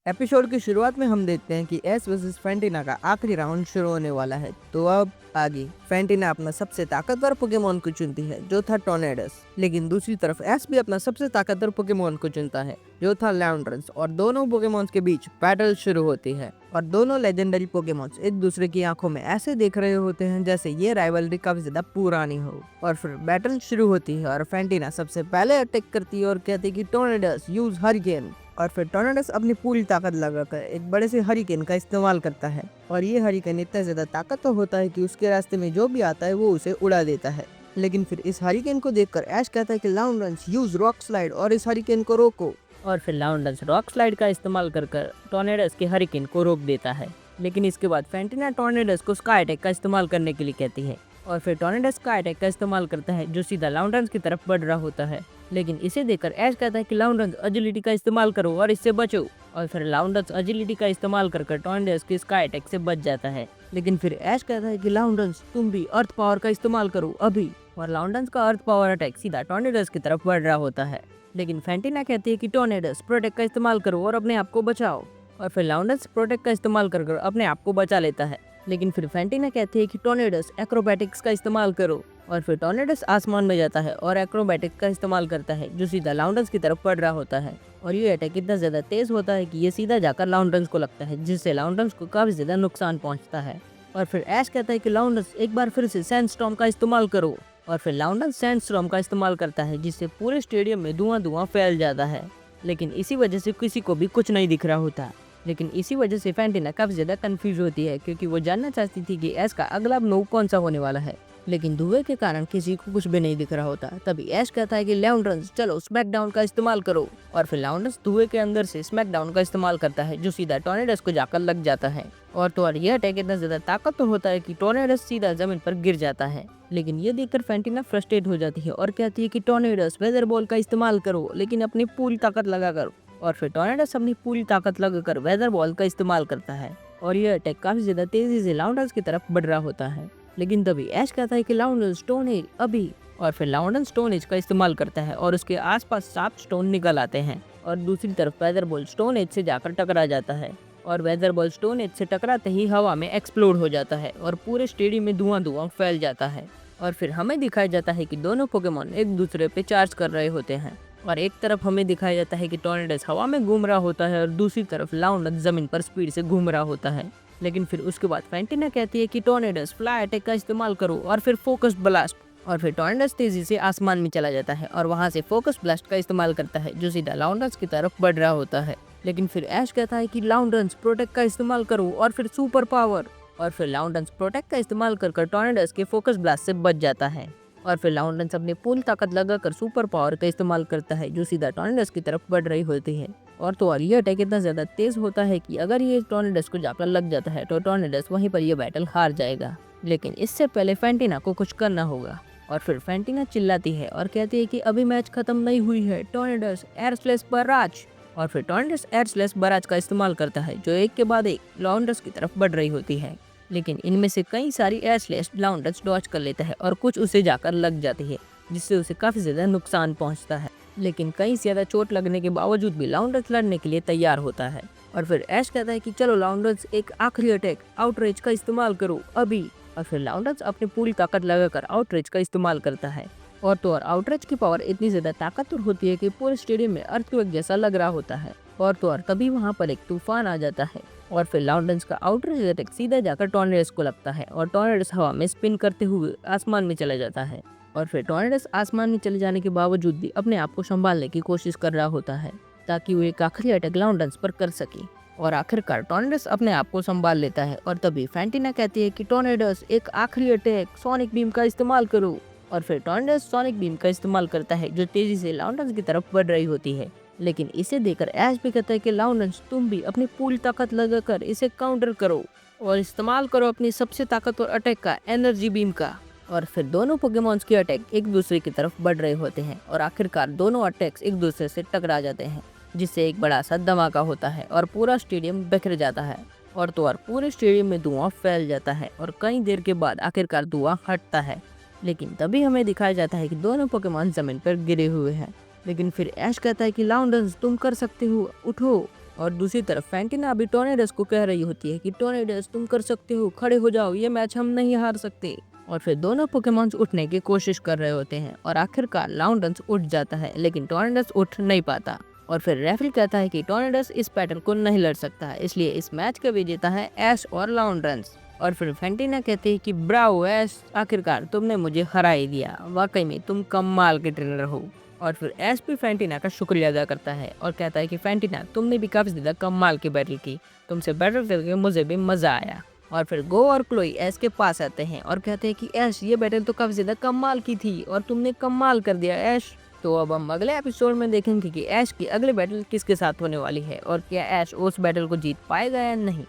Episode की शुरुआत में हम देखते हैं कि एस वर्सेस फैंटिना का आखिरी राउंड शुरू होने वाला है। तो अब आगे फैंटिना अपना सबसे ताकतवर पोकेमोन को चुनती है जो था टोर्नेडस, लेकिन दूसरी तरफ एस भी अपना सबसे ताकतवर पोकेमोन को चुनता है जो था लाउंड्रंस, और दोनों पोकेमोन्स के बीच बैटल शुरू होती है और दोनों लेजेंडरी पोकेमोन्स एक दूसरे की आंखों में ऐसे देख रहे होते हैं जैसे ये राइवलरी काफी ज्यादा पुरानी हो। और फिर बैटल शुरू होती है और फैंटिना सबसे पहले अटैक करती है और कहती है कि टोर्नेडस यूज हरिकेन। और फिर टोर्नेडस अपनी पूरी ताकत लगाकर एक बड़े से हरिकेन का इस्तेमाल करता है और ये हरिकेन इतना ज्यादा ताकतवर होता है कि उसके रास्ते में जो भी आता है वो उसे उड़ा देता है। लेकिन फिर इस हरिकेन को देखकर ऐश कहता है कि लाउंड्रंस यूज रॉक स्लाइड और इस हरिकेन को रोको। और फिर लाउंड्रंस रॉक स्लाइड का इस्तेमाल कर टोर्नेडस के हरिकेन को रोक देता है। लेकिन इसके बाद फैंटिना टोर्नेडस को स्काई अटैक का इस्तेमाल करने के लिए कहती है और फिर टोर्नेडस स्काई अटैक का इस्तेमाल करता है जो सीधा लाउंड्रंस की तरफ बढ़ रहा होता है। लेकिन इसे देखकर ऐश कहता है कि लाउंड्रंस एजिलिटी का इस्तेमाल करो और इससे बचो। और फिर लाउंड्रंस एजिलिटी का इस्तेमाल कर टोर्नेडस के स्काई अटैक से बच जाता है। लेकिन फिर ऐश कहता है कि लाउंड्रंस तुम भी अर्थ पावर का इस्तेमाल करो अभी। और लाउंड्रंस का अर्थ पावर अटैक सीधा टोर्नेडस की तरफ बढ़ रहा होता है। लेकिन फैंटिना कहती है कि टोर्नेडस प्रोटेक्ट का इस्तेमाल करो और अपने आप को बचाओ। और फिर लाउंड्रंस प्रोटेक्ट का इस्तेमाल कर अपने आप को बचा लेता है। लेकिन फिर फैंटिना कहती है कि टोर्नेडस एक्रोबैटिक्स का इस्तेमाल करो। और फिर टोर्नेडस आसमान में जाता है और एक्रोबैटिक्स का इस्तेमाल करता है जो सीधा लाउंड्रंस की तरफ बढ़ रहा होता है। और ये अटैक इतना ज्यादा तेज होता है कि ये सीधा जाकर लाउंड्रंस को लगता है जिससे लाउंड्रंस को काफी ज्यादा नुकसान पहुंचता है। और फिर ऐश कहता है कि लाउंड्रंस एक बार फिर से सैंडस्टॉर्म का इस्तेमाल करो। और फिर लाउंड्रंस सैंडस्टॉर्म का इस्तेमाल करता है जिससे पूरे स्टेडियम में धुआं फैल जाता है। लेकिन इसी वजह से किसी को भी कुछ नहीं दिख रहा होता। लेकिन इसी वजह से फैंटिना काफी ज्यादा कंफ्यूज होती है क्योंकि वो जानना चाहती थी कि ऐश का अगला मूव कौन सा होने वाला है। लेकिन धुएं के कारण किसी को कुछ भी नहीं दिख रहा होता। तभी ऐश कहता है कि लाउंड्रंस चलो स्मैकडाउन का इस्तेमाल करो। और फिर लाउंड्रंस धुएं के अंदर से स्मैकडाउन का इस्तेमाल करता है जो सीधा टोर्नेडस को जाकर लग जाता है। और तो और यह अटैक इतना ज्यादा ताकतवर होता है कि टोर्नेडस सीधा जमीन पर गिर जाता है। लेकिन ये देखकर फैंटिना फ्रस्ट्रेट हो जाती है और कहती है कि टोर्नेडस वेदर बॉल का इस्तेमाल करो लेकिन अपनी पूरी ताकत लगाकर। और फिर टोर्नेडस अपनी पूरी ताकत लगाकर वेदर बॉल का इस्तेमाल करता है और यह अटैक काफी ज्यादा तेजी से लाउंड्रंस की तरफ बढ़ रहा होता है। लेकिन तभी ऐश कहता है कि लाउंड्रंस स्टोन एज अभी। और फिर लाउंड्रंस स्टोन एज का इस्तेमाल करता है और उसके आसपास 7 स्टोन निकल आते हैं और दूसरी तरफ वेदर बॉल स्टोन एज से जाकर टकरा जाता है। और वेदर बॉल स्टोन एज से टकराते ही हवा में एक्सप्लोड हो जाता है और पूरे स्टेडियम में धुआं फैल जाता है। और फिर हमें दिखाया जाता है कि दोनों पोकेमोन एक दूसरे पे चार्ज कर रहे होते हैं और एक तरफ हमें दिखाया जाता है कि टोर्नेडस हवा में घूम रहा होता है और दूसरी तरफ लाउंड्रंस जमीन पर स्पीड से घूम रहा होता है। लेकिन फिर उसके बाद फैंटिना कहती है कि टोर्नेडस फ्लाई अटैक का इस्तेमाल करो और फिर फोकस ब्लास्ट। और फिर टोर्नेडस तेजी से आसमान में चला जाता है और वहां से फोकस ब्लास्ट का इस्तेमाल करता है जो सीधा लाउंड्रंस की तरफ बढ़ रहा होता है। लेकिन फिर ऐश कहता है कि लाउंड्रंस प्रोटेक्ट का इस्तेमाल करो और फिर सुपर पावर। और फिर लाउंड्रंस प्रोटेक्ट का इस्तेमाल कर टोर्नेडस के फोकस ब्लास्ट से बच जाता है। और फिर लाउंड्रंस अपनी पूरी ताकत लगाकर सुपर पावर का इस्तेमाल करता है जो सीधा टोर्नेडस की तरफ बढ़ रही होती है। और तो और ये अटैक इतना ज्यादा तेज होता है कि अगर ये टोर्नेडस को जाकर लग जाता है तो टोर्नेडस वहीं पर ये बैटल हार जाएगा। लेकिन इससे पहले फैंटिना को कुछ करना होगा। और फिर फैंटिना चिल्लाती है और कहती है कि अभी मैच खत्म नहीं हुई है, टोर्नेडस एयर स्लैश बराज। और फिर टोर्नेडस एयर स्लैश बराज का इस्तेमाल करता है जो एक के बाद एक लाउंड्रंस की तरफ बढ़ रही होती है। लेकिन इनमें से कई सारी एयर स्लैश लाउंड्रंस डॉज कर लेता है और कुछ उसे जाकर लग जाती है जिससे उसे काफी ज्यादा नुकसान पहुंचता है। लेकिन कई ज्यादा चोट लगने के बावजूद भी लाउंड्रंस लड़ने के लिए तैयार होता है। और फिर ऐश कहता है कि चलो लाउंड्रंस एक आखिरी अटैक आउटरेज का इस्तेमाल करो अभी। और फिर लाउंड्रंस अपनी पूरी ताकत लगाकर आउटरेज का इस्तेमाल करता है। और तो और आउटरेज की पावर इतनी ज्यादा ताकतवर होती है कि पूरे स्टेडियम में अर्थक्वेक जैसा लग रहा होता है। और तो और तभी वहाँ पर एक तूफान आ जाता है और फिर लाउंड्रंस का आउटरेज अटैक सीधा जाकर टोर्नेडस को लगता है और टोर्नेडस हवा में स्पिन करते हुए आसमान में चला जाता है। और फिर टोर्नेडस आसमान में चले जाने के बावजूद भी अपने आप को संभालने की कोशिश कर रहा होता है ताकि वो एक आखिरी अटैक लाउंड्रंस पर कर सके। और आखिरकार टोर्नेडस अपने आप को संभाल लेता है। और तभी फैंटिना कहती है कि टोर्नेडस एक आखिरी अटैक सोनिक बीम का इस्तेमाल करो। और फिर टोर्नेडस सोनिक बीम का इस्तेमाल करता है जो तेजी से लाउंड्रंस की तरफ बढ़ रही होती है। लेकिन इसे देखकर ऐश भी कहता है कि लाउंड्रंस तुम भी अपनी पूरी ताकत लगाकर इसे काउंटर करो और इस्तेमाल करो अपनी सबसे ताकतवर अटैक का एनर्जी बीम का। और फिर दोनों पोकेमॉन्स के अटैक एक दूसरे की तरफ बढ़ रहे होते हैं और आखिरकार दोनों अटैक्स एक दूसरे से टकरा जाते हैं जिससे एक बड़ा सा धमाका होता है और पूरा स्टेडियम बिखर जाता है। और तो और पूरे स्टेडियम में धुआं फैल जाता है और कई देर के बाद आखिरकार धुआं हटता है। लेकिन तभी हमें दिखाया जाता है कि दोनों पोकेमॉन जमीन पर गिरे हुए हैं। लेकिन फिर ऐश कहता है कि लाउंड्रंस तुम कर सकते हो, उठो। और दूसरी तरफ फैंटिना अभी टोर्नेडोस को कह रही होती है कि टोर्नेडोस तुम कर सकते हो, खड़े हो जाओ, ये मैच हम नहीं हार सकते। और फिर दोनों पोकेमॉन्स उठने की कोशिश कर रहे होते हैं और आखिरकार लाउंडन्स उठ जाता है, लेकिन टोर्नेडोस उठ नहीं पाता। और फिर रेफरी कहता है कि टोर्नेडोस इस बैटल को नहीं लड़ सकता है, इसलिए इस मैच का विजेता है ऐश और लाउंडन्स। और फिर फैंटिना कहती है कि ब्रावो ऐश, आखिरकार तुमने मुझे हरा ही दिया, वाकई में तुम कमाल के ट्रेनर हो। और फिर ऐश भी फैंटिना का शुक्रिया अदा करता है और कहता है कि फैंटिना तुमने भी काफी ज्यादा कमाल की बैटल की, तुमसे बैटल करके मुझे भी मजा आया। और फिर गो और क्लोई ऐश के पास आते हैं और कहते हैं कि ऐश ये बैटल तो काफी ज्यादा कमाल की थी और तुमने कमाल कर दिया ऐश। तो अब हम अगले एपिसोड में देखेंगे कि ऐश की अगली बैटल किसके साथ होने वाली है और क्या ऐश उस बैटल को जीत पाएगा या नहीं।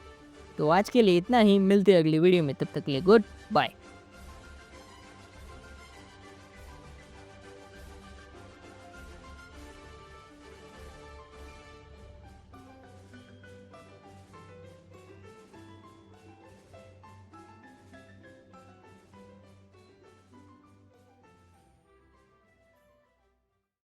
तो आज के लिए इतना ही, मिलते हैं अगली वीडियो में, तब तक के लिए गुड बाय।